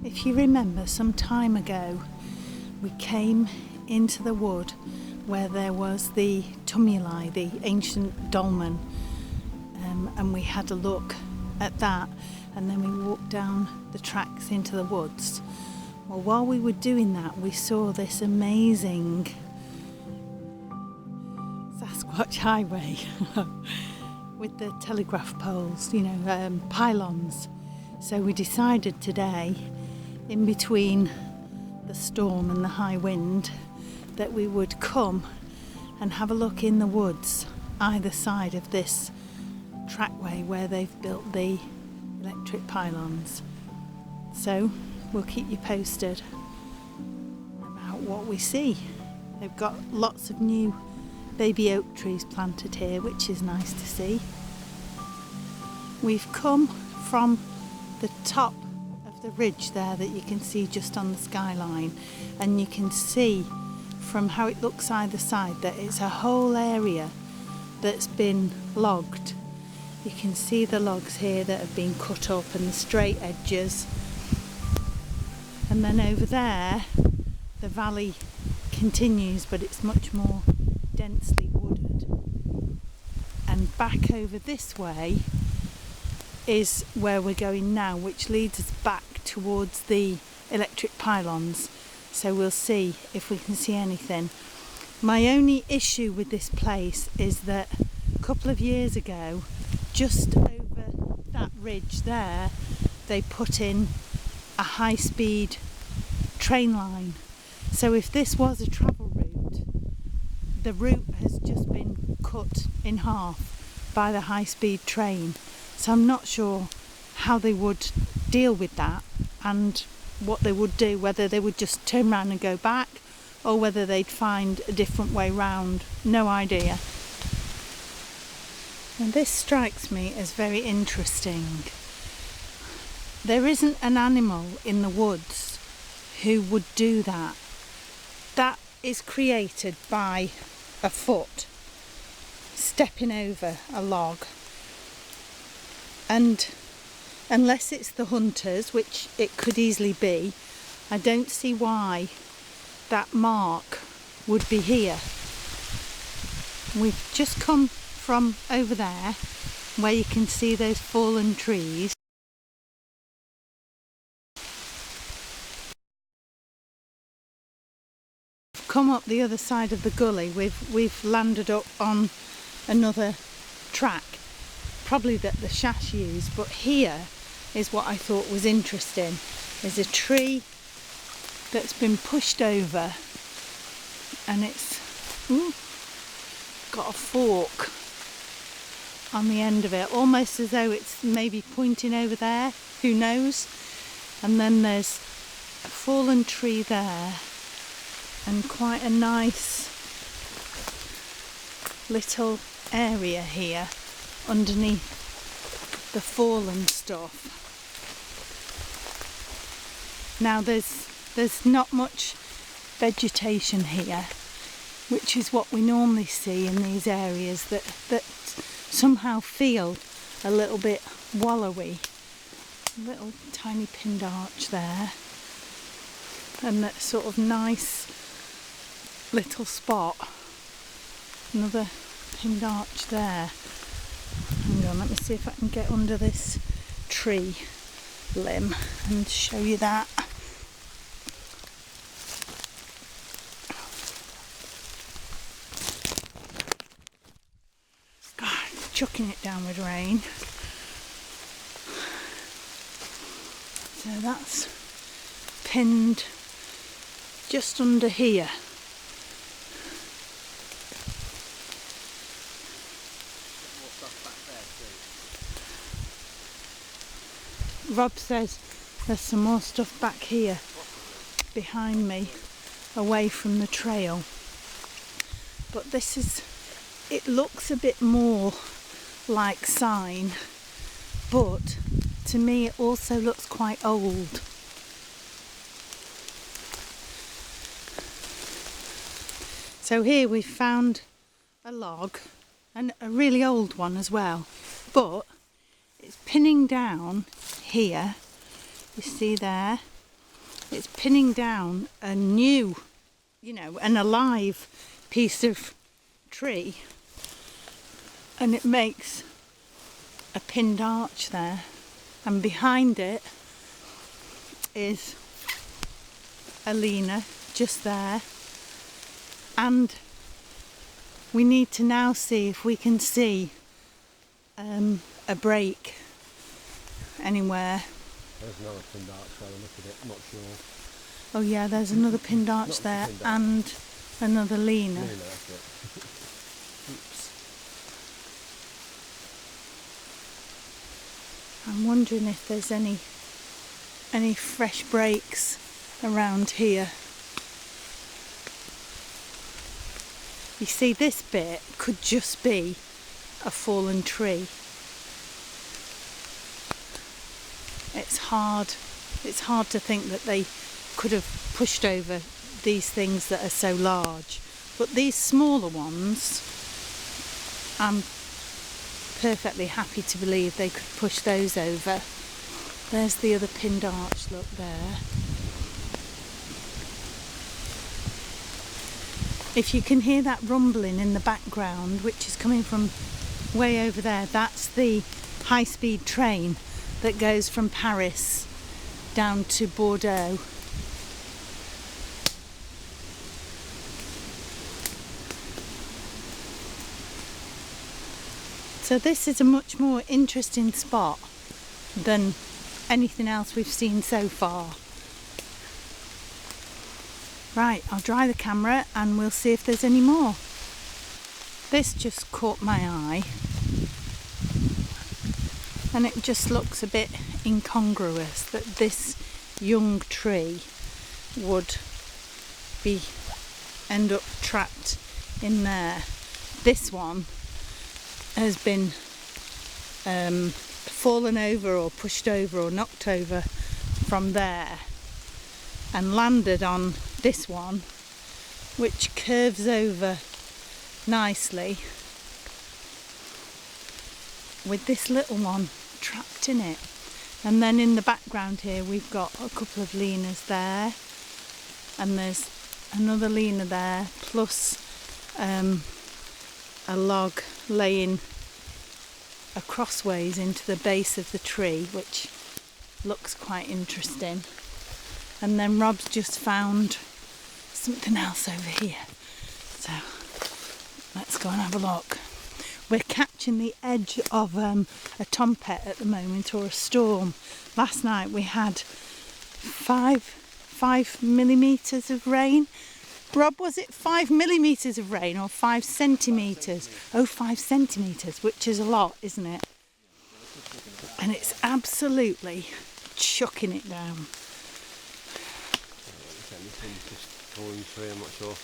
If you remember, some time ago we came into the wood where there was the tumuli, the ancient dolmen, and we had a look at that, and then we walked down the tracks into the woods. Well, while we were doing that, we saw this amazing Sasquatch highway with the telegraph poles, pylons. So we decided today, in between the storm and the high wind, that we would come and have a look in the woods either side of this trackway where they've built the electric pylons. So we'll keep you posted about what we see. They've got lots of new baby oak trees planted here, which is nice to see. We've come from the top of the ridge there that you can see just on the skyline, and you can see from how it looks either side that it's a whole area that's been logged. You can see the logs here that have been cut up and the straight edges, and then over there the valley continues, but it's much more densely wooded. And back over this way is where we're going now, which leads us back towards the electric pylons. So we'll see if we can see anything. My only issue with this place is that a couple of years ago, just over that ridge there, they put in a high-speed train line. So if this was a travel route, the route has just been cut in half by the high-speed train. So I'm not sure how they would deal with that and what they would do, whether they would just turn around and go back or whether they'd find a different way round. No idea. And this strikes me as very interesting. There isn't an animal in the woods who would do that. That is created by a foot stepping over a log. And unless it's the hunters, which it could easily be, I don't see why that mark would be here. We've just come from over there where you can see those fallen trees. Come up the other side of the gully, we've landed up on another track, probably that the Shash used, but here is what I thought was interesting. There's a tree that's been pushed over and it's got a fork on the end of it, almost as though it's maybe pointing over there, who knows. And then there's a fallen tree there and quite a nice little area here underneath the fallen stuff. Now there's not much vegetation here, which is what we normally see in these areas that somehow feel a little bit wallowy. Little tiny pinned arch there, and that sort of nice little spot. Another pinned arch there. Hang on, let me see if I can get under this tree limb and show you that. God, chucking it down with rain. So that's pinned just under here. Rob says there's some more stuff back here behind me, away from the trail. But this is, it looks a bit more like sign, but to me it also looks quite old. So here we've found a log, and a really old one as well, but it's pinning down here, you see there, it's pinning down a new, an alive piece of tree, and it makes a pinned arch there, and behind it is a lena just there, and we need to now see if we can see a break anywhere. There's another pinned arch there, look at it, I'm not sure. Oh yeah, there's another pinned arch there and another lena. That's it. Oops. I'm wondering if there's any fresh breaks around here. You see, this bit could just be a fallen tree. It's hard to think that they could have pushed over these things that are so large, but these smaller ones, I'm perfectly happy to believe they could push those over. There's the other pinned arch, look there. If you can hear that rumbling in the background, which is coming from way over there, that's the high-speed train that goes from Paris down to Bordeaux. So this is a much more interesting spot than anything else we've seen so far. Right, I'll dry the camera and we'll see if there's any more. This just caught my eye, and it just looks a bit incongruous that this young tree would end up trapped in there. This one has been fallen over or pushed over or knocked over from there and landed on this one, which curves over nicely with this little one trapped in it. And then in the background here we've got a couple of lenas there, and there's another lena there, plus a log laying acrossways into the base of the tree, which looks quite interesting. And then Rob's just found something else over here, so let's go and have a look. We're catching the edge of a tompet at the moment, or a storm. Last night we had 5 millimetres of rain. Rob, was it 5 millimetres of rain or 5 centimetres? Oh, 5 centimetres, which is a lot, isn't it? And it's absolutely chucking it down. I'm not sure.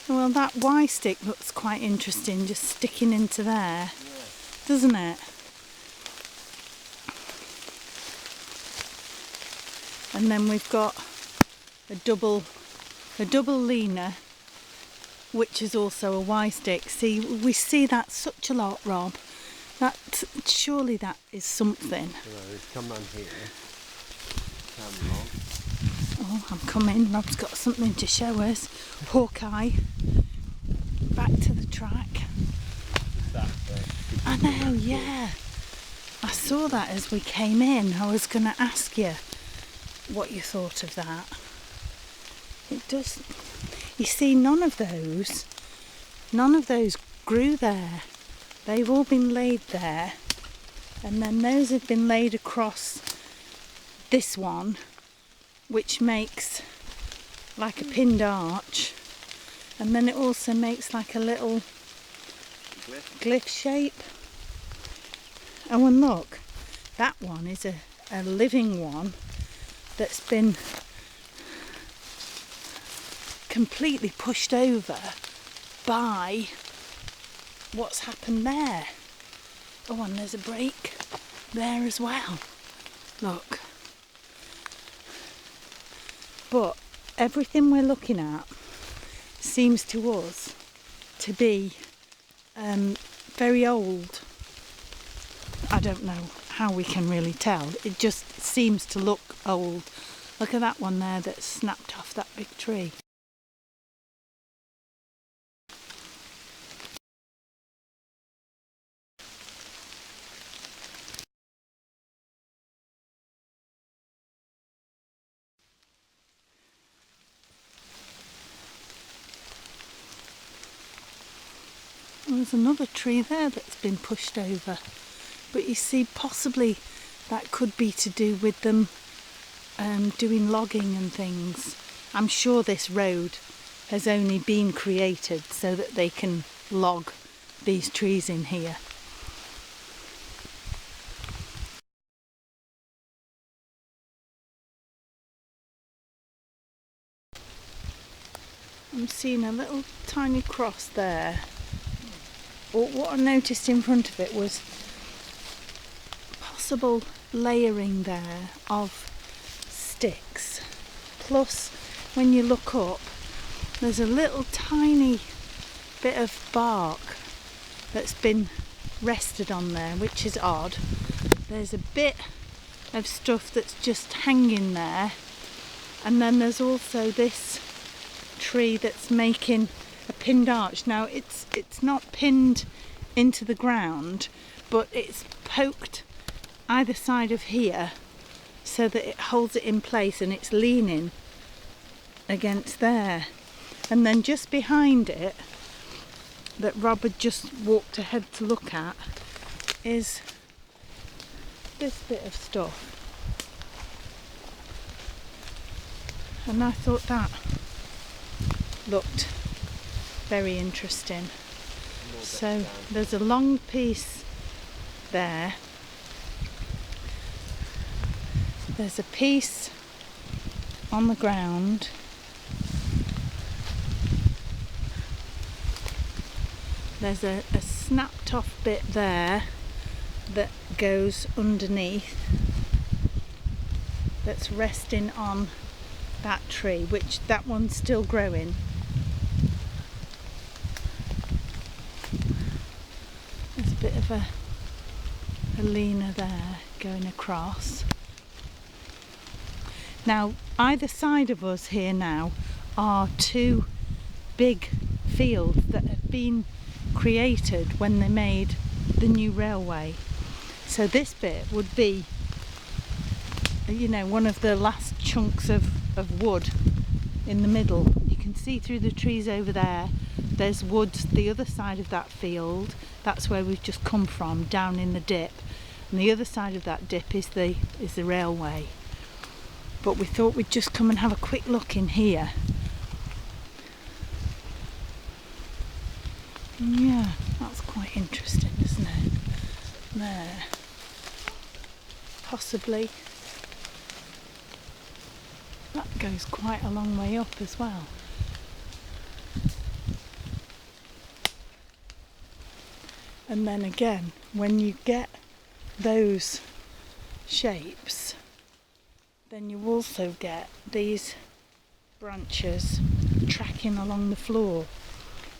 Well, that Y stick looks quite interesting, just sticking into there, doesn't it? And then we've got a double lena, which is also a Y stick. See, we see that such a lot, Rob. Surely that is something. Come on here. Oh, I'm coming. Rob's got something to show us. Hawkeye. Back to the track. I know, yeah. I saw that as we came in. I was going to ask you what you thought of that. It does. You see, none of those grew there. They've all been laid there. And then those have been laid across this one, which makes like a pinned arch, and then it also makes like a little glyph shape. Oh, and look, that one is a living one that's been completely pushed over by what's happened there. Oh, and there's a break there as well. Look. But everything we're looking at seems to us to be very old. I don't know how we can really tell. It just seems to look old. Look at that one there that's snapped off that big tree. There's another tree there that's been pushed over, but you see, possibly that could be to do with them doing logging and things. I'm sure this road has only been created so that they can log these trees in here. I'm seeing a little tiny cross there. What I noticed in front of it was possible layering there of sticks. Plus, when you look up, there's a little tiny bit of bark that's been rested on there, which is odd. There's a bit of stuff that's just hanging there, and then there's also this tree that's making a pinned arch. Now it's not pinned into the ground, but it's poked either side of here so that it holds it in place, and it's leaning against there. And then just behind it, that Rob had just walked ahead to look at, is this bit of stuff. And I thought that looked very interesting. So there's a long piece there. There's a piece on the ground. There's a snapped off bit there that goes underneath, that's resting on that tree, which that one's still growing. There's a bit of a leaner there going across. Now, either side of us here now are two big fields that have been created when they made the new railway. So this bit would be, you know, one of the last chunks of wood in the middle. You can see through the trees over there. There's woods the other side of that field. That's where we've just come from, down in the dip. And the other side of that dip is the railway. But we thought we'd just come and have a quick look in here. Yeah, that's quite interesting, isn't it? There. Possibly. That goes quite a long way up as well. And then again, when you get those shapes, then you also get these branches tracking along the floor,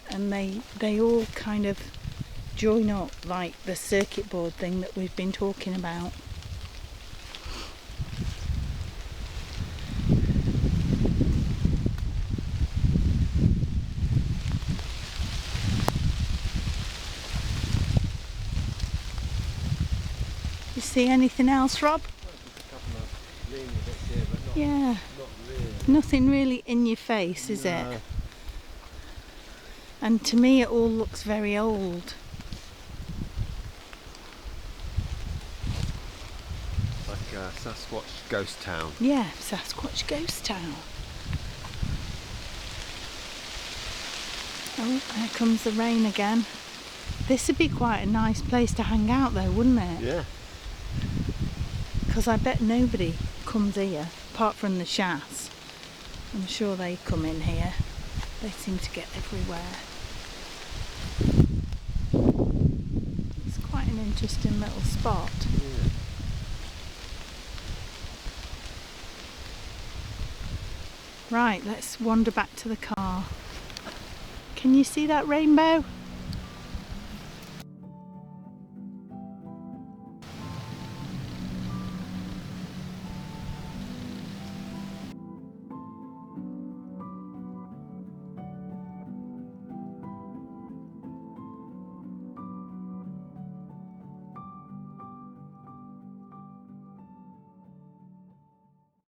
and they all kind of join up like the circuit board thing that we've been talking about. You see anything else, Rob? Yeah, nothing really in your face, is it? And to me it all looks very old. Like a Sasquatch ghost town. Yeah, Sasquatch ghost town. Oh, there comes the rain again. This would be quite a nice place to hang out though, wouldn't it? Yeah. Because I bet nobody comes here, apart from the Shas. I'm sure they come in here. They seem to get everywhere. It's quite an interesting little spot. Yeah. Right, let's wander back to the car. Can you see that rainbow?